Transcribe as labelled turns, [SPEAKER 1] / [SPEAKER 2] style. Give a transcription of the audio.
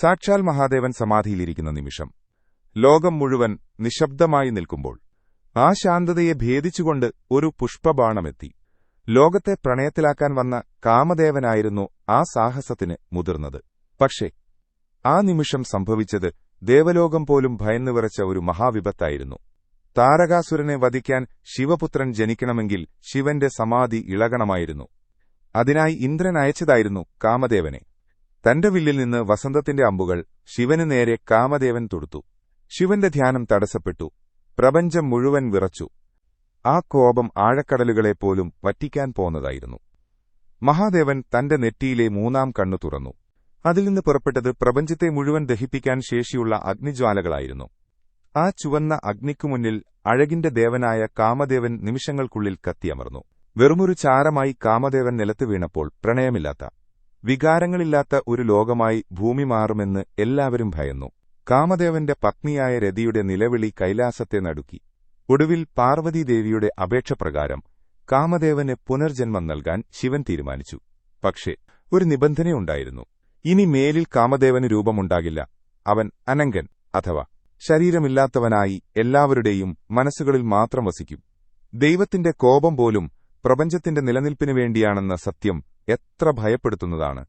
[SPEAKER 1] സാക്ഷാൽ മഹാദേവൻ സമാധിയിലിരിക്കുന്ന നിമിഷം ലോകം മുഴുവൻ നിശബ്ദമായി നിൽക്കുമ്പോൾ ആ ശാന്തതയെ ഭേദിച്ചുകൊണ്ട് ഒരു പുഷ്പബാണമെത്തി. ലോകത്തെ പ്രണയത്തിലാക്കാൻ വന്ന കാമദേവനായിരുന്നു ആ സാഹസത്തിന് മുതിർന്നത്. പക്ഷേ ആ നിമിഷം സംഭവിച്ചത് ദേവലോകം പോലും ഭയന്നുവിറച്ച ഒരു മഹാവിപത്തായിരുന്നു. താരകാസുരനെ വധിക്കാൻ ശിവപുത്രൻ ജനിക്കണമെങ്കിൽ ശിവന്റെ സമാധി ഇളകണമായിരുന്നു. അതിനായി ഇന്ദ്രൻ അയച്ചതായിരുന്നു കാമദേവനെ. തന്റെ വില്ലിൽ നിന്ന് വസന്തത്തിന്റെ അമ്പുകൾ ശിവനു നേരെ കാമദേവൻ തൊടുത്തു. ശിവന്റെ ധ്യാനം തടസ്സപ്പെട്ടു. പ്രപഞ്ചം മുഴുവൻ വിറച്ചു. ആ കോപം ആഴക്കടലുകളെപ്പോലും വറ്റിക്കാൻ പോന്നതായിരുന്നു. മഹാദേവൻ തന്റെ നെറ്റിയിലെ മൂന്നാം കണ്ണു തുറന്നു. അതിൽ നിന്ന് പുറപ്പെട്ടത് പ്രപഞ്ചത്തെ മുഴുവൻ ദഹിപ്പിക്കാൻ ശേഷിയുള്ള അഗ്നിജ്വാലകളായിരുന്നു. ആ ചുവന്ന അഗ്നിക്കുമുന്നിൽ അഴകിന്റെ ദേവനായ കാമദേവൻ നിമിഷങ്ങൾക്കുള്ളിൽ കത്തിയമർന്നു. വെറുമൊരു ചാരമായി കാമദേവൻ നിലത്ത് വീണപ്പോൾ പ്രണയമില്ലാത്ത, വികാരങ്ങളില്ലാത്ത ഒരു ലോകമായി ഭൂമി മാറുമെന്ന് എല്ലാവരും ഭയന്നു. കാമദേവന്റെ പത്നിയായ രതിയുടെ നിലവിളി കൈലാസത്തെ നടുക്കി. ഒടുവിൽ പാർവതീദേവിയുടെ അപേക്ഷപ്രകാരം കാമദേവന് പുനർജന്മം നൽകാൻ ശിവൻ തീരുമാനിച്ചു. പക്ഷേ ഒരു നിബന്ധനയുണ്ടായിരുന്നു. ഇനി മേലിൽ കാമദേവന് രൂപമുണ്ടാകില്ല. അവൻ അനങ്കൻ അഥവാ ശരീരമില്ലാത്തവനായി എല്ലാവരുടെയും മനസ്സുകളിൽ മാത്രം വസിക്കും. ദൈവത്തിന്റെ കോപം പോലും പ്രപഞ്ചത്തിന്റെ നിലനിൽപ്പിനു വേണ്ടിയാണെന്ന സത്യം എത്ര ഭയപ്പെടുത്തുന്നതാണ്.